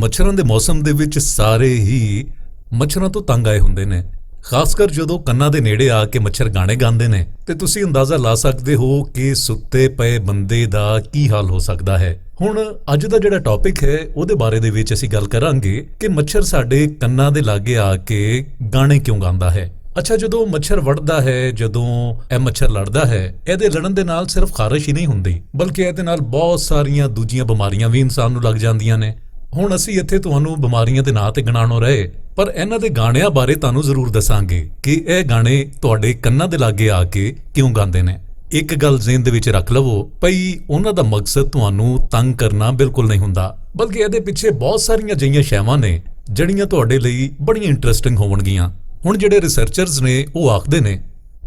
ਮੱਛਰਾਂ ਦੇ ਮੌਸਮ ਦੇ ਵਿੱਚ ਸਾਰੇ ਹੀ ਮੱਛਰਾਂ ਤੋਂ ਤੰਗ ਆਏ ਹੁੰਦੇ ਨੇ। ਖਾਸ ਕਰ ਜਦੋਂ ਕੰਨਾਂ ਦੇ ਨੇੜੇ ਆ ਕੇ ਮੱਛਰ ਗਾਣੇ ਗਾਉਂਦੇ ਨੇ ਤੇ ਤੁਸੀਂ ਅੰਦਾਜ਼ਾ ਲਾ ਸਕਦੇ ਹੋ ਕਿ ਸੁੱਤੇ ਪਏ ਬੰਦੇ ਦਾ ਕੀ ਹਾਲ ਹੋ ਸਕਦਾ ਹੈ। ਹੁਣ ਅੱਜ ਦਾ ਜਿਹੜਾ ਟੌਪਿਕ ਹੈ ਉਹਦੇ ਬਾਰੇ ਦੇ ਵਿੱਚ ਅਸੀਂ ਗੱਲ ਕਰਾਂਗੇ ਕਿ ਮੱਛਰ ਸਾਡੇ ਕੰਨਾਂ ਦੇ ਲਾਗੇ ਆ ਕੇ ਗਾਣੇ ਕਿਉਂ ਗਾਉਂਦਾ ਹੈ। ਅੱਛਾ, ਜਦੋਂ ਮੱਛਰ ਵੜਦਾ ਹੈ, ਜਦੋਂ ਇਹ ਮੱਛਰ ਲੜਦਾ ਹੈ, ਇਹਦੇ ਲੜਨ ਦੇ ਨਾਲ ਸਿਰਫ ਖਾਰਿਸ਼ ਹੀ ਨਹੀਂ ਹੁੰਦੀ ਬਲਕਿ ਇਹਦੇ ਨਾਲ ਬਹੁਤ ਸਾਰੀਆਂ ਦੂਜੀਆਂ ਬਿਮਾਰੀਆਂ ਵੀ ਇਨਸਾਨ ਨੂੰ ਲੱਗ ਜਾਂਦੀਆਂ ਨੇ। ਹੁਣ ਅਸੀਂ ਇੱਥੇ ਤੁਹਾਨੂੰ ਬਿਮਾਰੀਆਂ ਦੇ ਨਾਂ ਤੇ ਗਿਣਾਣੋਂ ਰਹੇ, ਪਰ ਇਹਨਾਂ ਦੇ ਗਾਣਿਆਂ ਬਾਰੇ ਤੁਹਾਨੂੰ ਜ਼ਰੂਰ ਦੱਸਾਂਗੇ ਕਿ ਇਹ ਗਾਣੇ ਤੁਹਾਡੇ ਕੰਨਾਂ ਦੇ ਲਾਗੇ ਆ ਕੇ ਕਿਉਂ ਗਾਉਂਦੇ ਨੇ। ਇੱਕ ਗੱਲ ਜ਼ਿਹਨ ਦੇ ਵਿੱਚ ਰੱਖ ਲਵੋ, ਭਈ ਉਹਨਾਂ ਦਾ ਮਕਸਦ ਤੁਹਾਨੂੰ ਤੰਗ ਕਰਨਾ ਬਿਲਕੁਲ ਨਹੀਂ ਹੁੰਦਾ, ਬਲਕਿ ਇਹਦੇ ਪਿੱਛੇ ਬਹੁਤ ਸਾਰੀਆਂ ਅਜਿਹੀਆਂ ਸ਼ੈਵਾਂ ਨੇ ਜਿਹੜੀਆਂ ਤੁਹਾਡੇ ਲਈ ਬੜੀਆਂ ਇੰਟਰਸਟਿੰਗ ਹੋਣਗੀਆਂ। ਹੁਣ ਜਿਹੜੇ ਰਿਸਰਚਰਸ ਨੇ ਉਹ ਆਖਦੇ ਨੇ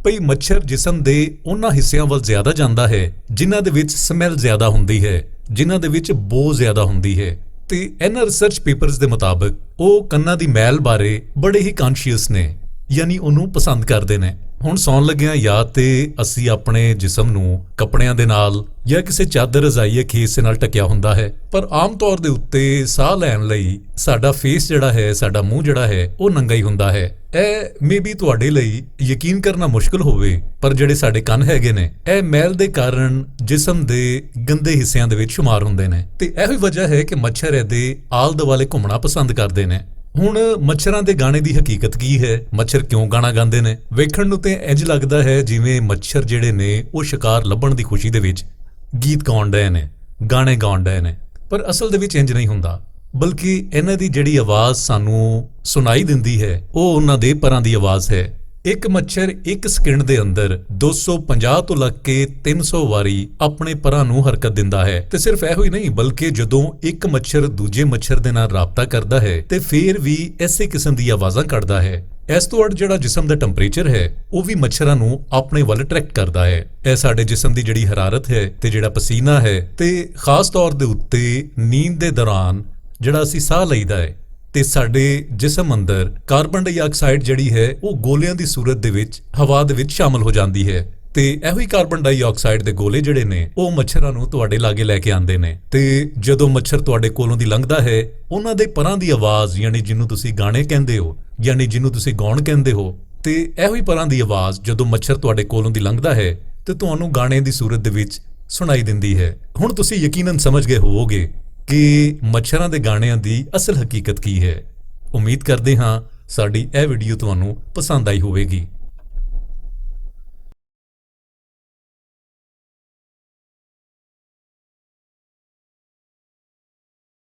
ਭਈ ਮੱਛਰ ਜਿਸਮ ਦੇ ਉਹਨਾਂ ਹਿੱਸਿਆਂ ਵੱਲ ਜ਼ਿਆਦਾ ਜਾਂਦਾ ਹੈ ਜਿਨ੍ਹਾਂ ਦੇ ਵਿੱਚ ਸਮੈਲ ਜ਼ਿਆਦਾ ਹੁੰਦੀ ਹੈ, ਜਿਨ੍ਹਾਂ ਦੇ ਵਿੱਚ ਬੋ ਜ਼ਿਆਦਾ ਹੁੰਦੀ ਹੈ। ਤੇ ਇਹਨਾਂ ਰਿਸਰਚ ਪੇਪਰਸ ਦੇ ਮੁਤਾਬਕ ਉਹ ਕੰਨਾਂ ਦੀ ਮੈਲ ਬਾਰੇ ਬੜੇ ਹੀ ਕੌਨਸ਼ੀਅਸ ਨੇ, ਯਾਨੀ ਉਹਨੂੰ ਪਸੰਦ ਕਰਦੇ ਨੇ। ਹੁਣ ਸੌਣ ਲੱਗਿਆਂ ਜਾਂ ਤੇ ਅਸੀਂ ਆਪਣੇ ਜਿਸਮ ਨੂੰ ਕੱਪੜਿਆਂ ਦੇ ਨਾਲ ਜਾਂ ਕਿਸੇ ਚਾਦਰ ਰਜ਼ਾਈ ਖੇਸ ਨਾਲ ਢੱਕਿਆ ਹੁੰਦਾ ਹੈ, ਪਰ ਆਮ ਤੌਰ ਦੇ ਉੱਤੇ ਸਾਹ ਲੈਣ ਲਈ ਸਾਡਾ ਫੇਸ ਜਿਹੜਾ ਹੈ, ਸਾਡਾ ਮੂੰਹ ਜਿਹੜਾ ਹੈ ਉਹ ਨੰਗਾ ਹੀ ਹੁੰਦਾ ਹੈ। ਇਹ ਮੇਬੀ ਤੁਹਾਡੇ ਲਈ ਯਕੀਨ ਕਰਨਾ ਮੁਸ਼ਕਲ ਹੋਵੇ, ਪਰ ਜਿਹੜੇ ਸਾਡੇ ਕੰਨ ਹੈਗੇ ਨੇ ਇਹ ਮੈਲ ਦੇ ਕਾਰਨ ਜਿਸਮ ਦੇ ਗੰਦੇ ਹਿੱਸਿਆਂ ਦੇ ਵਿੱਚ ਸ਼ੁਮਾਰ ਹੁੰਦੇ ਨੇ ਤੇ ਇਹੋ ਹੀ ਵਜ੍ਹਾ ਹੈ ਕਿ ਮੱਛਰ ਇਹਦੇ ਆਲ ਦੁਆਲੇ ਘੁੰਮਣਾ ਪਸੰਦ ਕਰਦੇ ਨੇ। ਹੁਣ ਮੱਛਰਾਂ ਦੇ ਗਾਣੇ ਦੀ ਹਕੀਕਤ ਕੀ ਹੈ, ਮੱਛਰ ਕਿਉਂ ਗਾਣਾ ਗਾਉਂਦੇ ਨੇ? ਵੇਖਣ ਨੂੰ ਤੇ ਇੰਜ ਲੱਗਦਾ ਹੈ ਜਿਵੇਂ ਮੱਛਰ ਜਿਹੜੇ ਨੇ ਉਹ ਸ਼ਿਕਾਰ ਲੱਭਣ ਦੀ ਖੁਸ਼ੀ ਦੇ ਵਿੱਚ ਗੀਤ ਗਾਉਣ ਡਏ ਨੇ, ਗਾਣੇ ਗਾਉਣ ਡਏ ਨੇ, ਪਰ ਅਸਲ ਦੇ ਵਿੱਚ ਇੰਜ ਨਹੀਂ ਹੁੰਦਾ, ਬਲਕਿ ਇਹਨਾਂ ਦੀ ਜਿਹੜੀ ਆਵਾਜ਼ ਸਾਨੂੰ ਸੁਣਾਈ ਦਿੰਦੀ ਹੈ ਉਹ ਉਹਨਾਂ ਦੇ ਪਰਾਂ ਦੀ ਆਵਾਜ਼ ਹੈ। ਇੱਕ ਮੱਛਰ ਇੱਕ ਸਕਿੰਟ ਦੇ ਅੰਦਰ 250 ਤੋਂ ਲੱਗ ਕੇ 300 ਵਾਰੀ ਆਪਣੇ ਪਰਾਂ ਨੂੰ ਹਰਕਤ ਦਿੰਦਾ ਹੈ। ਤੇ ਸਿਰਫ ਇਹੋ ਹੀ ਨਹੀਂ, ਬਲਕਿ ਜਦੋਂ ਇੱਕ ਮੱਛਰ ਦੂਜੇ ਮੱਛਰ ਦੇ ਨਾਲ ਰਾਬਤਾ ਕਰਦਾ ਹੈ ਤੇ ਫੇਰ ਵੀ ਇਸੇ ਕਿਸਮ ਦੀ ਆਵਾਜ਼ਾਂ ਕੱਢਦਾ ਹੈ। ਇਸ ਤੋਂ ਅੱਡ ਜਿਹੜਾ ਜਿਸਮ ਦਾ ਟੈਂਪਰੇਚਰ ਹੈ ਉਹ ਵੀ ਮੱਛਰਾਂ ਨੂੰ ਆਪਣੇ ਵੱਲ ਅਟਰੈਕਟ ਕਰਦਾ ਹੈ। ਇਹ ਸਾਡੇ ਜਿਸਮ ਦੀ ਜਿਹੜੀ ਹਰਾਰਤ ਹੈ ਤੇ ਜਿਹੜਾ ਪਸੀਨਾ ਹੈ ਤੇ ਖਾਸ ਤੌਰ ਦੇ ਉੱਤੇ ਨੀਂਦ ਦੇ ਦੌਰਾਨ ਜਿਹੜਾ ਅਸੀਂ ਸਾਹ ਲਈਦਾ ਹੈ ਤੇ ਸਾਡੇ ਜਿਸਮ ਅੰਦਰ ਕਾਰਬਨ ਡਾਈਆਕਸਾਈਡ ਜਿਹੜੀ ਹੈ ਉਹ ਗੋਲਿਆਂ ਦੀ ਸੂਰਤ ਦੇ ਵਿੱਚ ਹਵਾ ਦੇ ਵਿੱਚ ਸ਼ਾਮਲ ਹੋ ਜਾਂਦੀ ਹੈ ਤੇ ਇਹੋ ਹੀ ਕਾਰਬਨ ਡਾਈਆਕਸਾਈਡ ਦੇ ਗੋਲੇ ਜਿਹੜੇ ਨੇ ਉਹ ਮੱਛਰਾਂ ਨੂੰ ਤੁਹਾਡੇ ਲਾਗੇ ਲੈ ਕੇ ਆਉਂਦੇ ਨੇ। ਤੇ ਜਦੋਂ ਮੱਛਰ ਤੁਹਾਡੇ ਕੋਲੋਂ ਦੀ ਲੰਘਦਾ ਹੈ ਉਹਨਾਂ ਦੇ ਪਰਾਂ ਦੀ ਆਵਾਜ਼, ਯਾਨੀ ਜਿਹਨੂੰ ਤੁਸੀਂ ਗਾਣੇ ਕਹਿੰਦੇ ਹੋ, ਯਾਨੀ ਜਿਹਨੂੰ ਤੁਸੀਂ ਗਾਉਣ ਕਹਿੰਦੇ ਹੋ, ਤੇ ਇਹੋ ਹੀ ਪਰਾਂ ਦੀ ਆਵਾਜ਼ ਜਦੋਂ ਮੱਛਰ ਤੁਹਾਡੇ ਕੋਲੋਂ ਦੀ ਲੰਘਦਾ ਹੈ ਤੇ ਤੁਹਾਨੂੰ ਗਾਣੇ ਦੀ ਸੂਰਤ ਦੇ ਵਿੱਚ ਸੁਣਾਈ ਦਿੰਦੀ ਹੈ। ਹੁਣ ਤੁਸੀਂ ਯਕੀਨਨ ਸਮਝ ਗਏ ਹੋਵੋਗੇ ਕਿ ਮੱਛਰਾਂ ਦੇ ਗਾਣਿਆਂ ਦੀ ਅਸਲ ਹਕੀਕਤ ਕੀ ਹੈ। ਉਮੀਦ ਕਰਦੇ ਹਾਂ ਸਾਡੀ ਇਹ ਵੀਡੀਓ ਤੁਹਾਨੂੰ ਪਸੰਦ ਆਈ ਹੋਵੇਗੀ।